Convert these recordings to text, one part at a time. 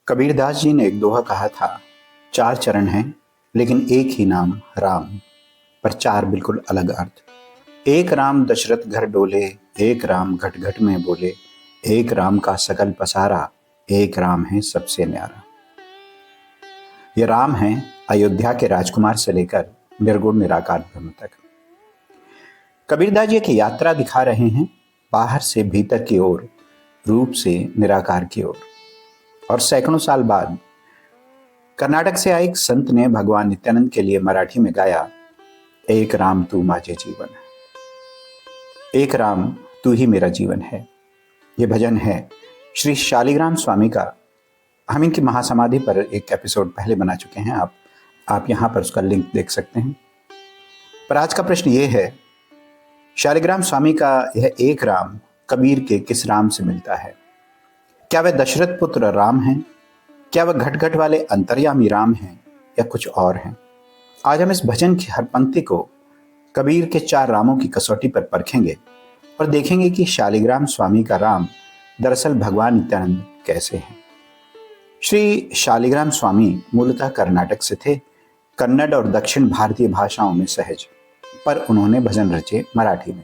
कबीरदास जी ने एक दोहा कहा था, चार चरण हैं लेकिन एक ही नाम राम, पर चार बिल्कुल अलग अर्थ। एक राम दशरथ घर डोले, एक राम घट घट में बोले, एक राम का सकल पसारा, एक राम है सबसे न्यारा। ये राम है अयोध्या के राजकुमार से लेकर निर्गुण निराकार ब्रह्म तक। कबीरदास जी की यात्रा दिखा रहे हैं, बाहर से भीतर की ओर, रूप से निराकार की ओर। और सैकड़ों साल बाद कर्नाटक से आए एक संत ने भगवान नित्यानंद के लिए मराठी में गाया, एक राम तू माझे जीवन, एक राम तू ही मेरा जीवन है। ये भजन है श्री शालिग्राम स्वामी का। हम इनकी महासमाधि पर एक एपिसोड पहले बना चुके हैं, आप यहां पर उसका लिंक देख सकते हैं। पर आज का प्रश्न ये है, शालिग्राम स्वामी का यह एक राम कबीर के किस राम से मिलता है? क्या वह दशरथ पुत्र राम हैं? क्या वह घट घट वाले अंतर्यामी राम हैं या कुछ और हैं? आज हम इस भजन की हर पंक्ति को कबीर के चार रामों की कसौटी पर परखेंगे और देखेंगे कि शालिग्राम स्वामी का राम दरअसल भगवान नित्यानंद कैसे हैं। श्री शालिग्राम स्वामी मूलतः कर्नाटक से थे, कन्नड़ और दक्षिण भारतीय भाषाओं में सहज, पर उन्होंने भजन रचे मराठी में।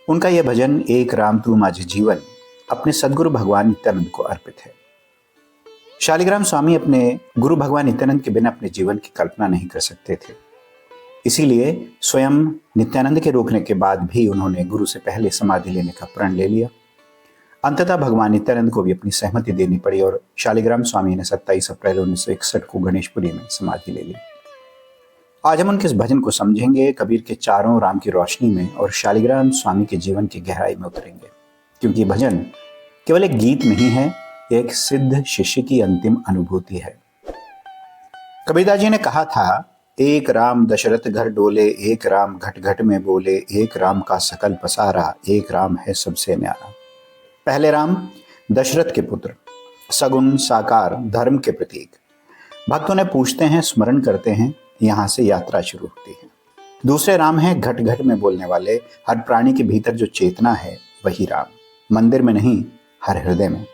उनका यह भजन एक राम तू माझे जीवन अपने सदगुरु भगवान नित्यानंद को अर्पित है। शालिग्राम स्वामी अपने गुरु भगवान नित्यानंद के बिना अपने जीवन की कल्पना नहीं कर सकते थे, इसीलिए स्वयं नित्यानंद के रोकने के बाद भी उन्होंने गुरु से पहले समाधि लेने का प्रण ले लिया। अंततः भगवान नित्यानंद को भी अपनी सहमति देनी पड़ी और शालिग्राम स्वामी ने 27 अप्रैल 1961 को गणेशपुरी में समाधि ले ली। आज हम उनके इस भजन को समझेंगे कबीर के चारों राम की रोशनी में और शालिग्राम स्वामी के जीवन की गहराई में उतरेंगे, क्योंकि भजन केवल एक गीत नहीं है, यह एक सिद्ध शिष्य की अंतिम अनुभूति है। कबीरदास जी ने कहा था, एक राम दशरथ घर डोले, एक राम घट घट में बोले, एक राम का सकल पसारा, एक राम है सबसे न्यारा। पहले राम दशरथ के पुत्र, सगुण साकार धर्म के प्रतीक। भक्तों ने पूछते हैं, स्मरण करते हैं, यहां से यात्रा शुरू होती है। दूसरे राम हैं घट घट में बोलने वाले, हर प्राणी के भीतर जो चेतना है वही राम, मंदिर में नहीं हर हृदय में।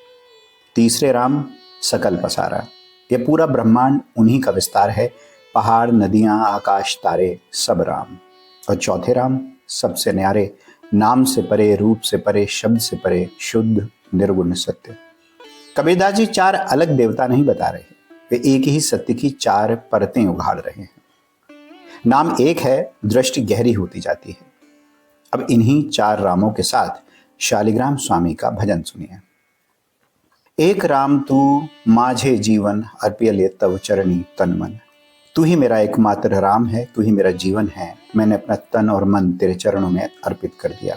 तीसरे राम सकल पसारा, यह पूरा ब्रह्मांड उन्हीं का विस्तार है, पहाड़ नदियां आकाश तारे सब राम। और चौथे राम सबसे न्यारे, नाम से परे, रूप से परे, शब्द से परे, शुद्ध निर्गुण सत्य। कबीरदास जी चार अलग देवता नहीं बता रहे, वे एक ही सत्य की चार परतें उघाड़ रहे हैं। नाम एक है, दृष्टि गहरी होती जाती है। अब इन्हीं चार रामों के साथ शालिग्राम स्वामी का भजन सुनिए। एक राम तू माझे जीवन, अर्पियल तव चरणी तन मन। तू ही मेरा एकमात्र राम है, तू ही मेरा जीवन है, मैंने अपना तन और मन तेरे चरणों में अर्पित कर दिया।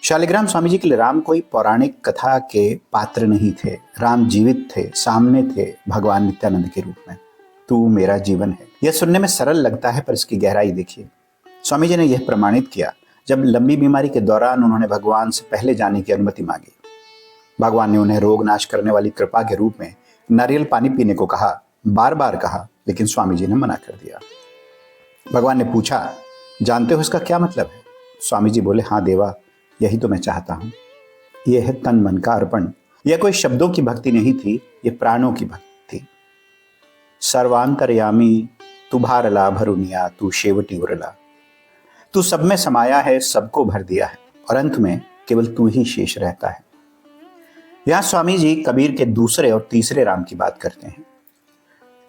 शालिग्राम स्वामी जी के लिए राम कोई पौराणिक कथा के पात्र नहीं थे, राम जीवित थे, सामने थे भगवान नित्यानंद के रूप में। तू मेरा जीवन है, यह सुनने में सरल लगता है, पर इसकी गहराई देखिए। स्वामी जी ने यह प्रमाणित किया जब लंबी बीमारी के दौरान उन्होंने भगवान से पहले जाने की अनुमति मांगी। भगवान ने उन्हें रोग नाश करने वाली कृपा के रूप में नारियल पानी पीने को कहा, बार बार कहा, लेकिन स्वामी जी ने मना कर दिया। भगवान ने पूछा, जानते हो इसका क्या मतलब है? स्वामी जी बोले, हाँ देवा, यही तो मैं चाहता हूं। यह है तन मन का अर्पण। यह कोई शब्दों की भक्ति नहीं थी, यह प्राणों की भक्ति थी। सर्वांतरयामी तू भारला भरुनिया, तू शेवटी उरला। तू सब में समाया है, सबको भर दिया है, और अंत में केवल तू ही शेष रहता है। यहां स्वामी जी कबीर के दूसरे और तीसरे राम की बात करते हैं।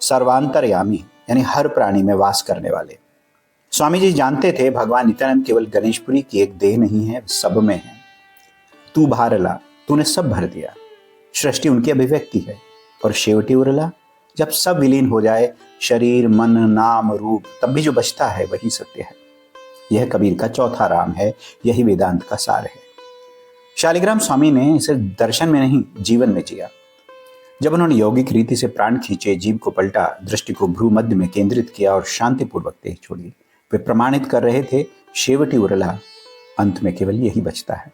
सर्वांतरयामी यानी हर प्राणी में वास करने वाले। स्वामी जी जानते थे भगवान नित्यानंद केवल गणेशपुरी की एक देह नहीं है, सब में है। तू भारला, तूने सब भर दिया, सृष्टि उनकी अभिव्यक्ति है। और शेवटी उरला, जब सब विलीन हो जाए, शरीर मन नाम रूप, तब भी जो बचता है वही सत्य है। यह कबीर का चौथा राम है, यही वेदांत का सार है। शालिग्राम स्वामी ने इसे दर्शन में नहीं जीवन में जिया। जब उन्होंने यौगिक रीति से प्राण खींचे, जीव को पलटा, दृष्टि को भ्रू मध्य में केंद्रित किया और शांतिपूर्वक देह छोड़ी, वे प्रमाणित कर रहे थे, शेवटी उरला, अंत में केवल यही बचता है।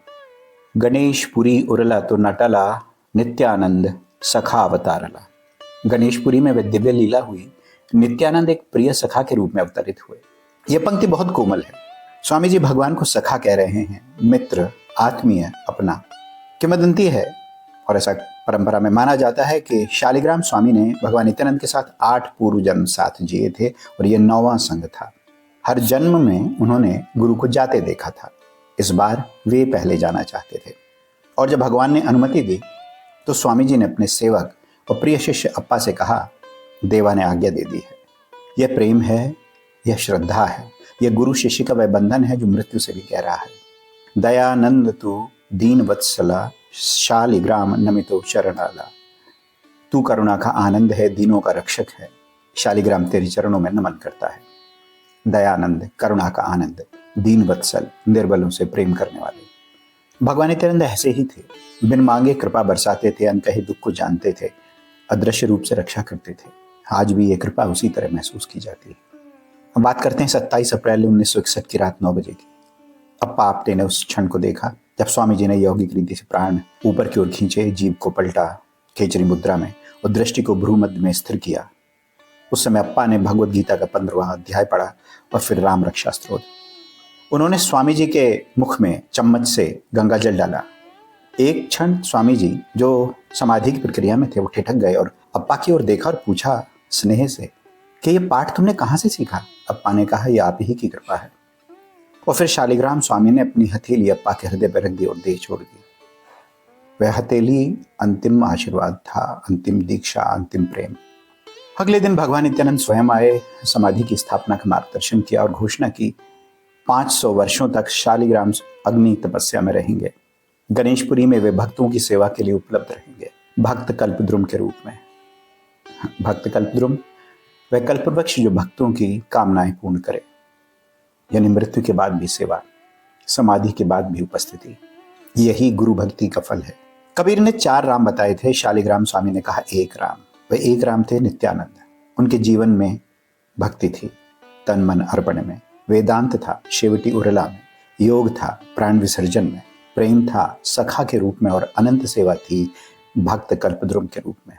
गणेशपुरी उरला तो नटला, नित्यानंद सखा अवतारला। गणेशपुरी में वे दिव्य लीला हुई, नित्यानंद एक प्रिय सखा के रूप में अवतरित हुए। यह पंक्ति बहुत कोमल है। स्वामी जी भगवान को सखा कह रहे हैं, मित्र, आत्मीय, अपना। किंवदंती है और ऐसा परंपरा में माना जाता है कि शालिग्राम स्वामी ने भगवान नित्यानंद के साथ 8 पूर्व जन्म साथ जिए थे और यह 9वां संग था। हर जन्म में उन्होंने गुरु को जाते देखा था। इस बार वे पहले जाना चाहते थे और जब भगवान ने अनुमति दी तो स्वामी जी ने अपने सेवक और प्रिय शिष्य अप्पा से कहा, देवा ने आज्ञा दे दी है। यह प्रेम है, यह श्रद्धा है, यह गुरु शिष्य का वह बंधन है जो मृत्यु से भी गहरा है। दयानंद तू दीन वत्सला शालिग्राम नमितो शरणाला। तू करुणा का आनंद है, दीनों का रक्षक है। शालिग्राम तेरे चरणों में नमन करता है। दयानंद, करुणा का आनंद, दीन वत्सल, निर्बलों से प्रेम करने वाले। भगवान नित्यानंद ऐसे ही थे। बिन मांगे कृपा बरसाते थे, अनकहे दुख को जानते थे, अदृश्य रूप से रक्षा करते थे। आज भी ये कृपा उसी तरह महसूस की जाती है। हम बात करते हैं 27 अप्रैल 1961 की रात 9 बजे की। अप्पा आप्टे ने उस क्षण को देखा जब स्वामी जी ने यौगिक रीति से प्राण ऊपर की ओर खींचे, जीभ को पलटा खेचरी मुद्रा में और दृष्टि को भ्रू मध्य में स्थिर किया। उस समय अप्पा ने भगवद गीता का 15वां अध्याय पढ़ा और फिर राम रक्षा स्तोत्र। उन्होंने स्वामी जी के मुख में चम्मच से गंगा जल डाला। एक क्षण स्वामी जी जो समाधि की प्रक्रिया में थे वो ठिठक गए और अप्पा की ओर देखा और पूछा स्नेह से कि ये पाठ तुमने कहाँ से सीखा? अप्पा ने कहा, यह आप ही की कृपा है। और फिर शालिग्राम स्वामी ने अपनी हथेली अप्पा के हृदय पर रख दी और देह छोड़ दी। वह हथेली अंतिम आशीर्वाद था, अंतिम दीक्षा, अंतिम प्रेम। अगले दिन भगवान नित्यानंद स्वयं आए, समाधि की स्थापना का मार्गदर्शन किया और घोषणा की 500 वर्षों तक शालिग्राम अग्नि तपस्या में रहेंगे। गणेशपुरी में वे भक्तों की सेवा के लिए उपलब्ध रहेंगे, भक्त कल्पद्रुम के रूप में। भक्त कल्पद्रुम वह कल्पवृक्ष जो भक्तों की कामनाएं पूर्ण करे, यानी मृत्यु के बाद भी सेवा, समाधि के बाद भी उपस्थिति। यही गुरु भक्ति का फल है। कबीर ने 4 राम बताए थे, शालिग्राम स्वामी ने कहा एक राम। वह एक राम थे नित्यानंद। उनके जीवन में भक्ति थी, तन मन अर्पण में, वेदांत था, शेवटी उरला में, योग था, प्राण विसर्जन में, प्रेम था, सखा के रूप में, और अनंत सेवा थी, भक्त कल्पद्रुम के रूप में।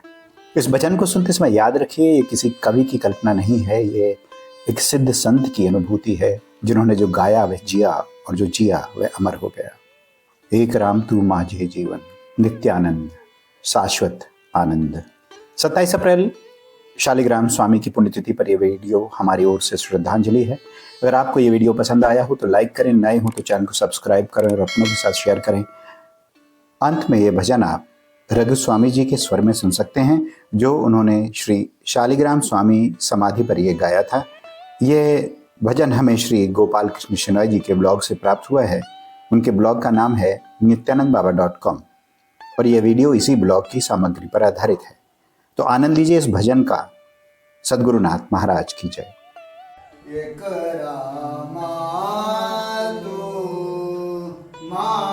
इस वचन को सुनते समय याद रखिए, ये किसी कवि की कल्पना नहीं है, ये एक सिद्ध संत की अनुभूति है, जिन्होंने जो गाया वह जिया और जो जिया वह अमर हो गया। एक राम तू माझे जीवन, नित्यानंद शाश्वत आनंद। 27 अप्रैल शालिग्राम स्वामी की पुण्यतिथि पर यह वीडियो हमारी ओर से श्रद्धांजलि है। अगर आपको ये वीडियो पसंद आया हो तो लाइक करें, नए हो तो चैनल को सब्सक्राइब करें और अपनों के साथ शेयर करें। अंत में ये भजन आप रघु स्वामी जी के स्वर में सुन सकते हैं, जो उन्होंने श्री शालिग्राम स्वामी समाधि पर यह गाया था। ये भजन हमें श्री गोपाल कृष्ण शेनॉय जी के ब्लॉग से प्राप्त हुआ है। उनके ब्लॉग का नाम है nityanandbaba.com और यह वीडियो इसी ब्लॉग की सामग्री पर आधारित है। तो आनंद लीजिए इस भजन का। सद्गुरुनाथ महाराज की जय। एक रामा तू मा